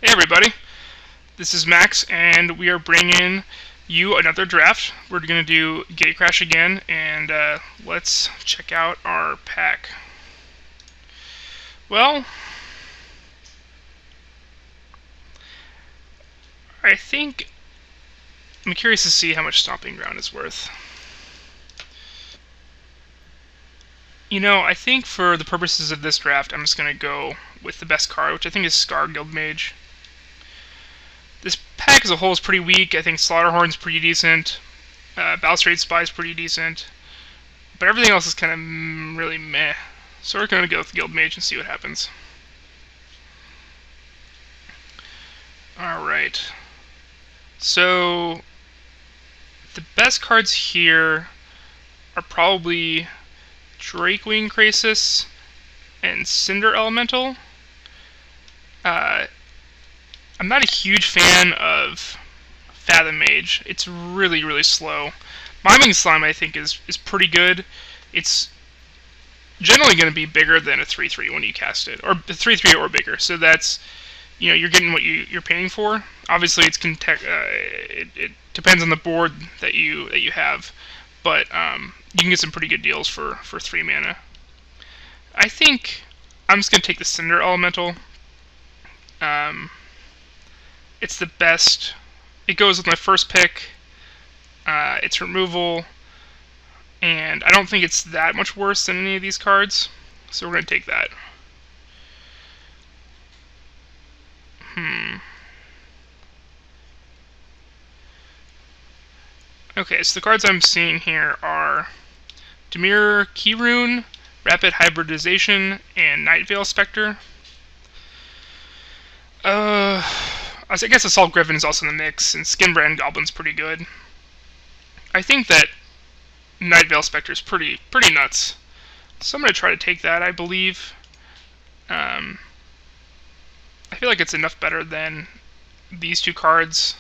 Hey everybody, this is Max, and we are bringing you another draft. We're going to do Gatecrash again, and let's check out our pack. Well, I think I'm curious to see how much Stomping Ground is worth. You know, I think for the purposes of this draft, I'm just going to go with the best card, which I think is Scar Guildmage. This pack as a whole is pretty weak. I think Slaughterhorn's pretty decent. Balustrade Spy's pretty decent. But everything else is kind of really meh. So we're going to go with Guildmage and see what happens. Alright. So, the best cards here are probably Drakewing Krasis and Cinder Elemental. I'm not a huge fan of Fathom Mage. It's really, really slow. Miming Slime, I think, is pretty good. It's generally going to be bigger than a 3/3 when you cast it, or 3/3 or bigger. So that's, you know, you're getting what you're paying for. Obviously, it depends on the board that you have, but you can get some pretty good deals for 3 mana. I think I'm just going to take the Cinder Elemental. It's the best. It goes with my first pick. It's removal, and I don't think it's that much worse than any of these cards, so we're going to take that. Okay, so the cards I'm seeing here are Dimir Keyrune, Rapid Hybridization, and Nightveil Spectre. I guess Assault Griffin is also in the mix, and Skinbrand Goblin's pretty good. I think that Nightveil Spectre is pretty nuts, so I'm going to try to take that, I believe. I feel like it's enough better than these two cards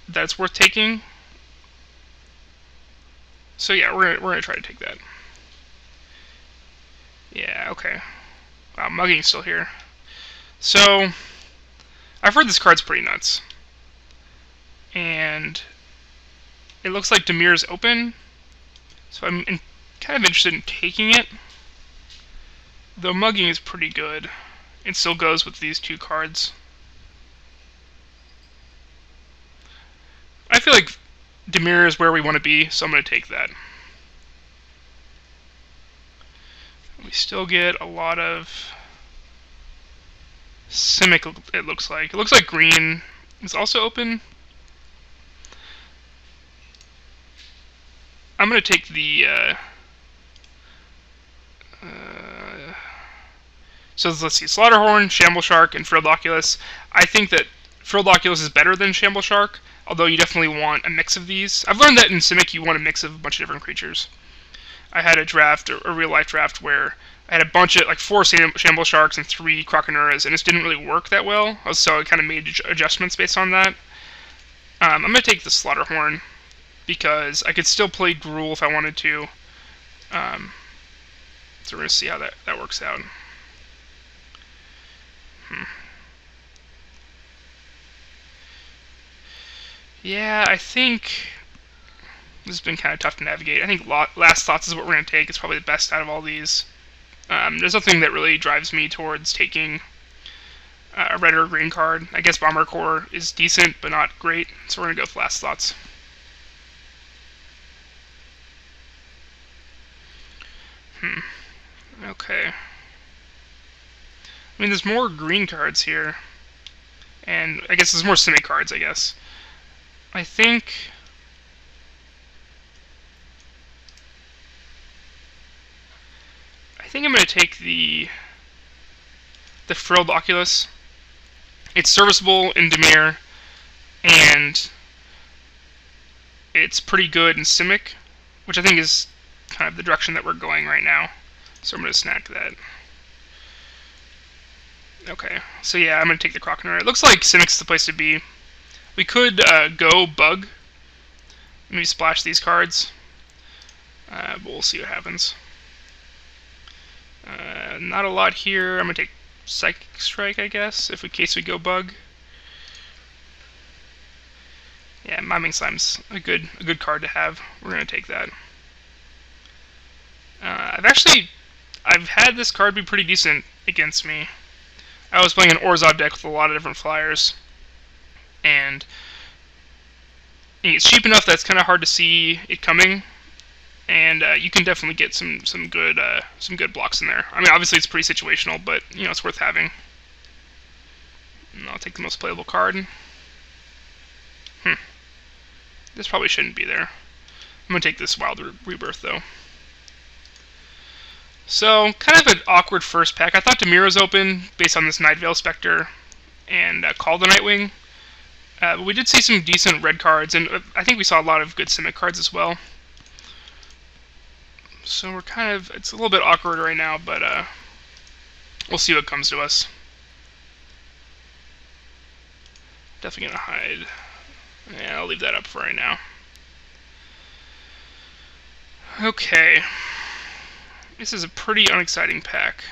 that it's worth taking. So yeah, we're gonna try to take that. Yeah, okay. Wow, Mugging's still here. So, I've heard this card's pretty nuts. And it looks like Dimir's open, so I'm kind of interested in taking it. Though Mugging is pretty good. It still goes with these two cards. I feel like Dimir is where we want to be, so I'm going to take that. We still get a lot of Simic, it looks like. It looks like green is also open. I'm going to take the... so let's see, Slaughterhorn, Shambleshark, and Frilled Oculus. I think that Frilled Oculus is better than Shambleshark, although you definitely want a mix of these. I've learned that in Simic you want a mix of a bunch of different creatures. I had a draft, a real-life draft, where I had a bunch of, like, 4 Shamblesharks and 3 Croconuras, and it just didn't really work that well, so I kind of made adjustments based on that. I'm going to take the Slaughterhorn, because I could still play Gruul if I wanted to. So we're going to see how that works out. Yeah, I think this has been kind of tough to navigate. I think Last Thoughts is what we're going to take. It's probably the best out of all these. There's nothing that really drives me towards taking a red or green card. I guess Bomber Core is decent, but not great, so we're going to go with Last Thoughts. Okay. I mean, there's more green cards here. And I guess there's more Simic cards, I guess. I think... I'm going to take the Frilled Oculus. It's serviceable in Dimir, and it's pretty good in Simic, which I think is kind of the direction that we're going right now. So I'm going to snack that. Okay, so yeah, I'm going to take the Croconura. It looks like Simic's the place to be. We could go Bug. Maybe splash these cards. But we'll see what happens. Not a lot here. I'm going to take Psychic Strike, I guess, in case we go bug. Yeah, Miming Slime's a good card to have. We're gonna take that. I've had this card be pretty decent against me. I was playing an Orzhov deck with a lot of different flyers, and it's cheap enough that it's kind of hard to see it coming, and you can definitely get some good blocks in there. I mean, obviously it's pretty situational, but you know it's worth having. And I'll take the most playable card. This probably shouldn't be there. I'm gonna take this Wild Rebirth though. So, kind of an awkward first pack. I thought Demira's open based on this Night Veil Spectre and Call the Nightwing. But we did see some decent red cards, and I think we saw a lot of good Simic cards as well. So we're it's a little bit awkward right now, but we'll see what comes to us. Definitely gonna hide. Yeah, I'll leave that up for right now. Okay. This is a pretty unexciting pack.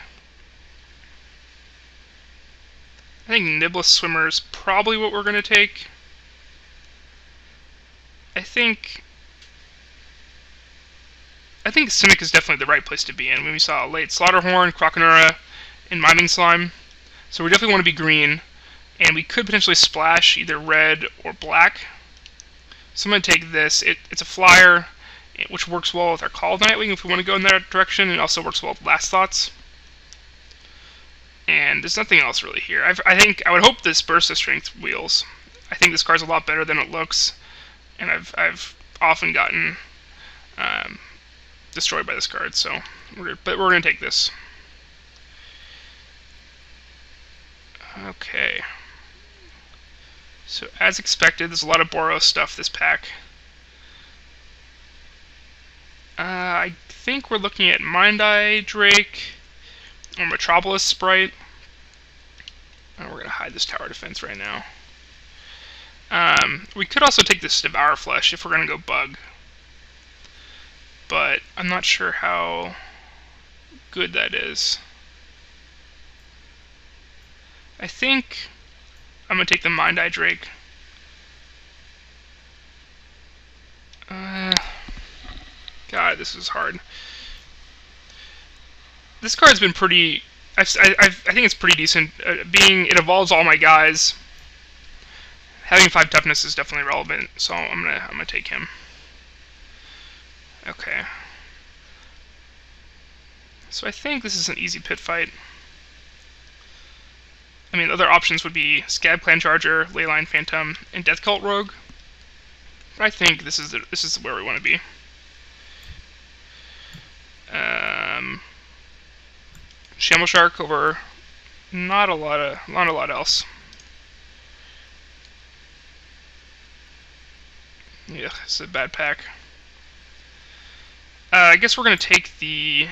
I think Nibless Swimmer is probably what we're going to take. I think Simic is definitely the right place to be in. When we saw late Slaughterhorn, Croconura, and Miming Slime. So we definitely want to be green. And we could potentially splash either red or black. So I'm going to take this. It's a flyer, which works well with our Call of the Nightwing if we want to go in that direction, and also works well with Last Thoughts. And there's nothing else really here. I would hope this Burst of Strength wheels. I think this card's a lot better than it looks, and I've often gotten destroyed by this card. So, but we're gonna take this. Okay. So as expected, there's a lot of Boros stuff this pack. I think we're looking at Mind Eye Drake or Metropolis Sprite. Oh, we're going to hide this Tower Defense right now. We could also take this Devour Flesh if we're going to go bug. But I'm not sure how good that is. I think I'm going to take the Mind Eye Drake. God, this is hard. This card's been pretty... I think it's pretty decent. It evolves all my guys. Having 5 toughness is definitely relevant, so I'm gonna take him. Okay. So I think this is an easy pit fight. I mean, other options would be Scab Clan Charger, Leyline Phantom, and Death Cult Rogue. But I think this is where we want to be. Shamble Shark over not a lot else. Yeah, it's a bad pack. I guess we're gonna take the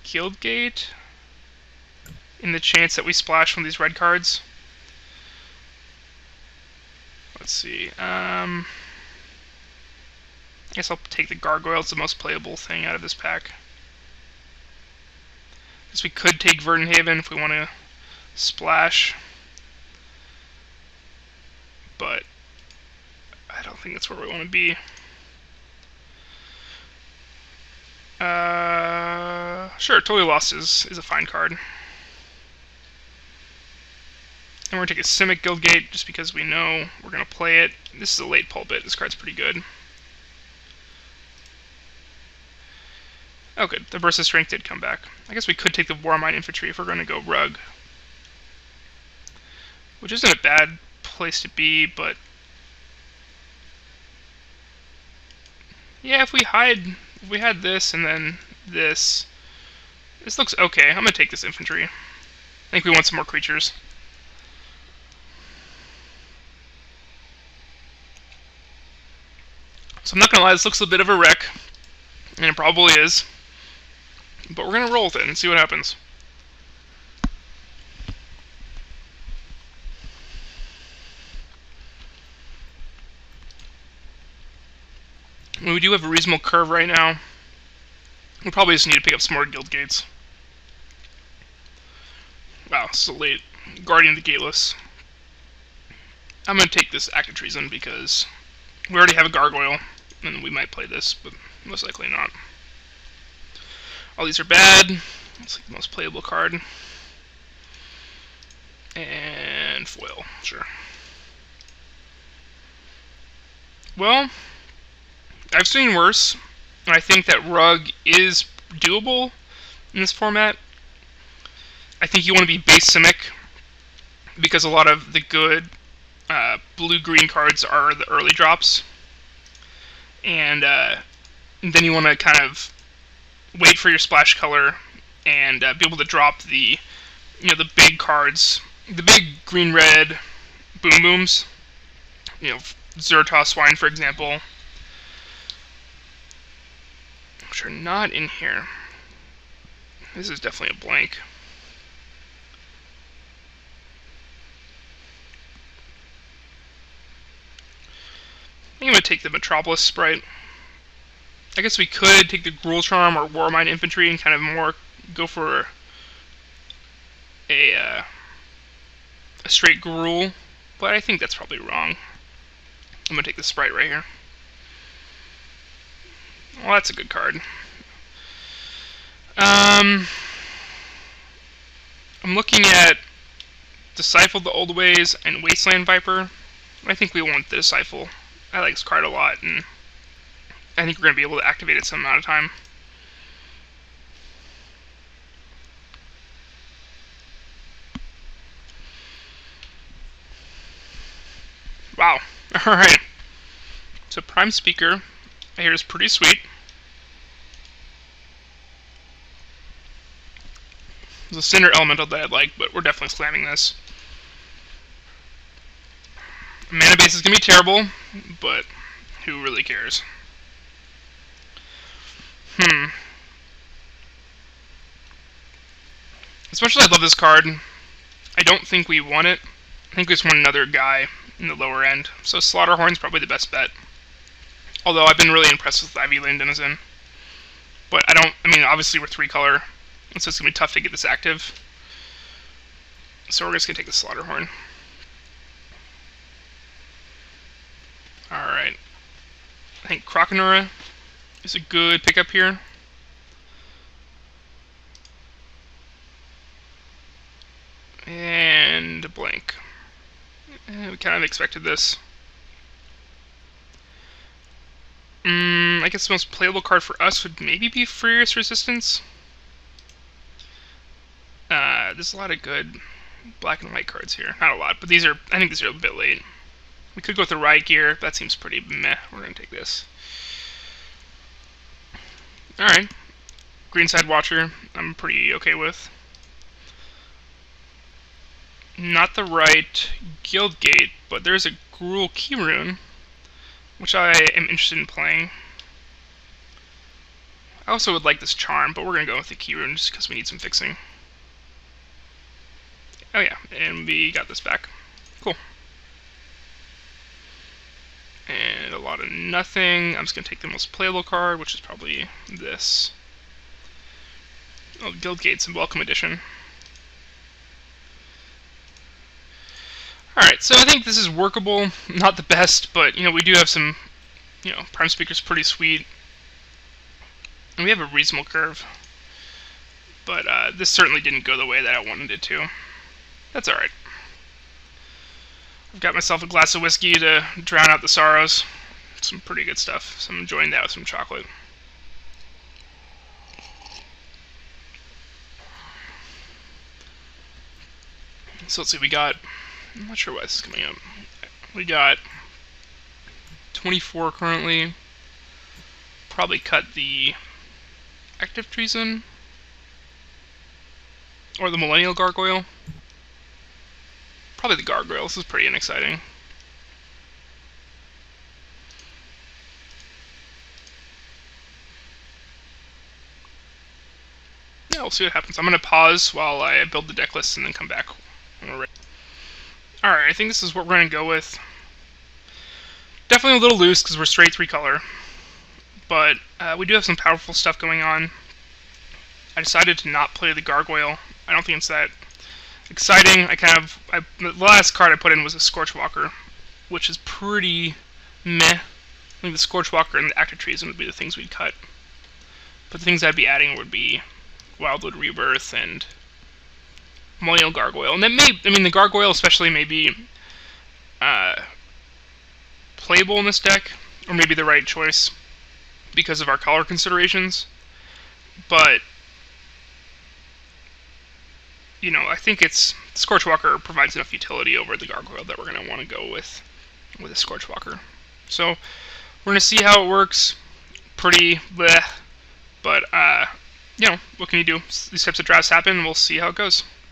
Guildgate in the chance that we splash one of these red cards. Let's see. I guess I'll take the Gargoyle. It's the most playable thing out of this pack. I guess we could take Verdenhaven if we want to splash. But I don't think that's where we want to be. Sure, Totally Lost is a fine card. And we're going to take a Simic Guildgate just because we know we're going to play it. This is a late Pulpit. This card's pretty good. Oh, good. The Burst of Strength did come back. I guess we could take the Warmind Infantry if we're going to go Rug. Which isn't a bad place to be, but... yeah, if we had this and then this... this looks okay. I'm going to take this Infantry. I think we want some more creatures. So I'm not going to lie, this looks a bit of a wreck. And it probably is. But we're going to roll with it and see what happens. We do have a reasonable curve right now. We probably just need to pick up some more guild gates. Wow, so late. Guardian of the Gateless. I'm going to take this Act of Treason because we already have a Gargoyle, and we might play this, but most likely not. All these are bad. It's like the most playable card. And foil, sure. Well, I've seen worse, and I think that Rug is doable in this format. I think you want to be base Simic, because a lot of the good blue-green cards are the early drops. And then you want to kind of wait for your splash color and be able to drop the the big cards, the big green-red boom booms. Zertos Swine, for example, which are not in here. This is definitely a blank. I'm going to take the Metropolis Sprite. I guess we could take the Gruul Charm or Warmind Infantry and kind of more go for a straight Gruul, but I think that's probably wrong. I'm going to take the Sprite right here. Well, that's a good card. I'm looking at Disciple the Old Ways and Wasteland Viper. I think we want the Disciple. I like this card a lot, and I think we're going to be able to activate it some amount of time. Wow. Alright. So Prime Speaker, I hear, is pretty sweet. There's a Cinder Elemental that I'd like, but we're definitely slamming this. Mana base is going to be terrible, but who really cares? As much as I love this card, I don't think we want it. I think we just want another guy in the lower end. So Slaughterhorn's probably the best bet. Although I've been really impressed with Ivy Lane Denizen. But I mean, obviously we're 3-color, so it's going to be tough to get this active. So we're just going to take the Slaughterhorn. Alright. I think Croconura is a good pickup here. And a blank. We kind of expected this. I guess the most playable card for us would maybe be Furious Resistance. There's a lot of good black and white cards here. Not a lot, but I think these are a bit late. We could go with the Riot Gear. That seems pretty meh. We're going to take this. Alright. Greenside Watcher, I'm pretty okay with. Not the right Guild Gate, but there's a Gruul Keyrune, which I am interested in playing. I also would like this Charm, but we're going to go with the Keyrune just because we need some fixing. Oh yeah, and we got this back. Cool. And a lot of nothing. I'm just going to take the most playable card, which is probably this. Oh, Guild Gates and Welcome Edition. Alright, so I think this is workable. Not the best, but, we do have some, Prime Speaker's pretty sweet. And we have a reasonable curve. But this certainly didn't go the way that I wanted it to. That's alright. I've got myself a glass of whiskey to drown out the sorrows. Some pretty good stuff. So I'm enjoying that with some chocolate. So let's see, I'm not sure why this is coming up. We got 24 currently. Probably cut the Active Treason. Or the Millennial Gargoyle. Probably the Gargoyle. This is pretty unexciting. Yeah, we'll see what happens. I'm going to pause while I build the deck list and then come back when we're ready. Alright, I think this is what we're going to go with. Definitely a little loose because we're straight 3-color. But we do have some powerful stuff going on. I decided to not play the Gargoyle. I don't think it's that exciting. The last card I put in was a Scorchwalker, which is pretty meh. I think the Scorchwalker and the Active Treason would be the things we'd cut. But the things I'd be adding would be Wildwood Rebirth and Millennial Gargoyle. And the Gargoyle especially may be playable in this deck, or maybe the right choice because of our color considerations. But I think Scorchwalker provides enough utility over the Gargoyle that we're going to want to go with a Scorchwalker. So we're going to see how it works. Pretty bleh, but what can you do? These types of drafts happen. We'll see how it goes.